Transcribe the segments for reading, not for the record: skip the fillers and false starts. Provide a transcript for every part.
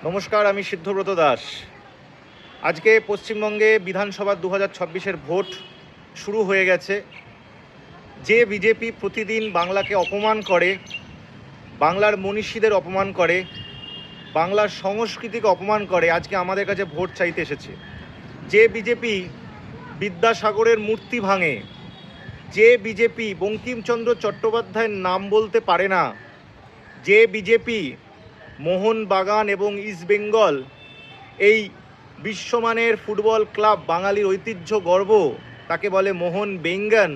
নমস্কার, আমি সিদ্ধব্রত দাস। আজকে পশ্চিমবঙ্গে বিধানসভা 2026-এর ভোট শুরু হয়ে গেছে। যে বিজেপি প্রতিদিন বাংলাকে অপমান করে, বাংলার মনীষীদের অপমান করে, বাংলার সংস্কৃতিকে অপমান করে, আজকে আমাদের কাছে ভোট চাইতে এসেছে। যে বিজেপি বিদ্যাসাগরের মূর্তি ভাঙে, যে বিজেপি বঙ্কিমচন্দ্র চট্টোপাধ্যায়ের নাম বলতে পারে না, যে বিজেপি মোহনবাগান এবং ইস্টবেঙ্গল এই বিশ্বমানের ফুটবল ক্লাব, বাঙালির ঐতিহ্য গর্ব, তাকে বলে মোহন বেঙ্গন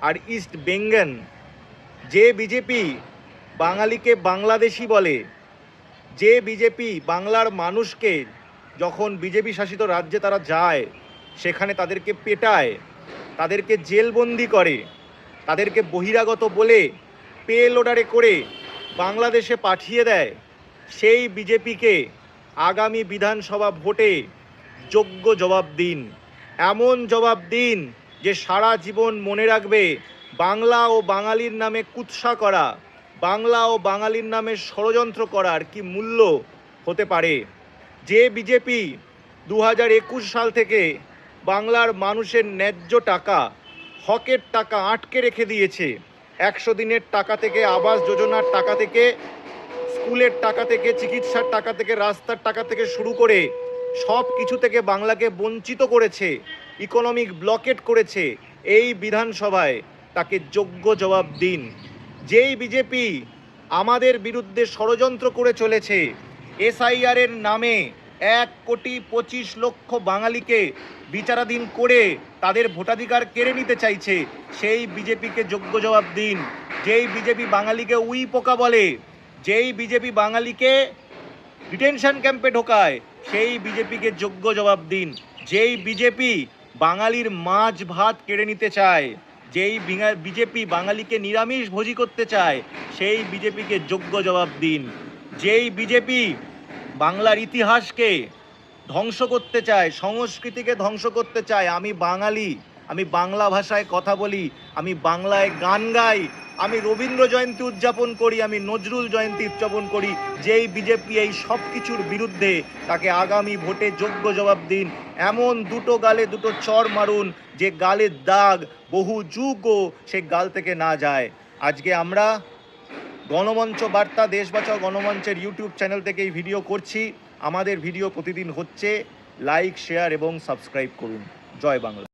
আর ইস্ট বেঙ্গন, যে বিজেপি বাঙালিকে বাংলাদেশি বলে, যে বিজেপি বাংলার মানুষকে যখন বিজেপি শাসিত রাজ্যে তারা যায় সেখানে তাদেরকে পেটায়, তাদেরকে জেলবন্দি করে, তাদেরকে বহিরাগত বলে পেল অর্ডারে করে বাংলাদেশে পাঠিয়ে দেয়, সেই বিজেপিকে আগামী বিধানসভা ভোটে যোগ্য জবাব দিন। এমন জবাব দিন যে সারা জীবন মনে রাখবে বাংলা ও বাঙালির নামে কুৎসা করা, বাংলা ও বাঙালির নামে ষড়যন্ত্র করার কি মূল্য হতে পারে। যে বিজেপি 2021 সাল থেকে বাংলার মানুষের ন্যায্য টাকা, হকের টাকা আটকে রেখে দিয়েছে, 100 দিনের টাকা থেকে, আবাস যোজনার টাকা থেকে, স্কুলের টাকা থেকে, চিকিৎসার টাকা থেকে, রাস্তার টাকা থেকে শুরু করে সব কিছু থেকে বাংলাকে বঞ্চিত করেছে, ইকোনমিক ব্লকেট করেছে, এই বিধানসভায় তাকে যোগ্য জবাব দিন। যেই বিজেপি আমাদের বিরুদ্ধে ষড়যন্ত্র করে চলেছে, এসআইআরের নামে 1,25,00,000 বাঙালিকে বিচারাধীন করে তাদের ভোটাধিকার কেড়ে নিতে চাইছে, সেই বিজেপিকে যোগ্য জবাব দিন। যেই বিজেপি বাঙালিকে উই পোকা বলে, যেই বিজেপি বাঙালিকে ডিটেনশন ক্যাম্পে ঢোকায়, সেই বিজেপিকে যোগ্য জবাব দিন। যেই বিজেপি বাঙালির মাছ ভাত কেড়ে নিতে চায়, যেই বিজেপি বাঙালিকে নিরামিষ ভোজি করতে চায়, সেই বিজেপিকে যোগ্য জবাব দিন। যেই বিজেপি বাংলার ইতিহাসকে ধ্বংস করতে চায়, সংস্কৃতিকে ধ্বংস করতে চায়, আমি বাঙালি, আমি বাংলা ভাষায় কথা বলি, আমি বাংলায় গান গাই, আমি রবীন্দ্র জয়ন্তী উদযাপন করি, আমি নজরুল জয়ন্তী উদযাপন করি, যেই বিজেপি এই সব কিছুর বিরুদ্ধে, তাকে আগামী ভোটে যোগ্য জবাব দিন। এমন দুটো গালে দুটো চর মারুন যে গালের দাগ বহু যুগও সে গাল থেকে না যায়। আজকে আমরা গণমঞ্চ বার্তা, দেশ বাঁচাও গণমঞ্চের ইউটিউব চ্যানেল থেকে এই ভিডিও করছি। আমাদের ভিডিও প্রতিদিন হচ্ছে, লাইক, শেয়ার এবং সাবস্ক্রাইব করুন। জয় বাংলা।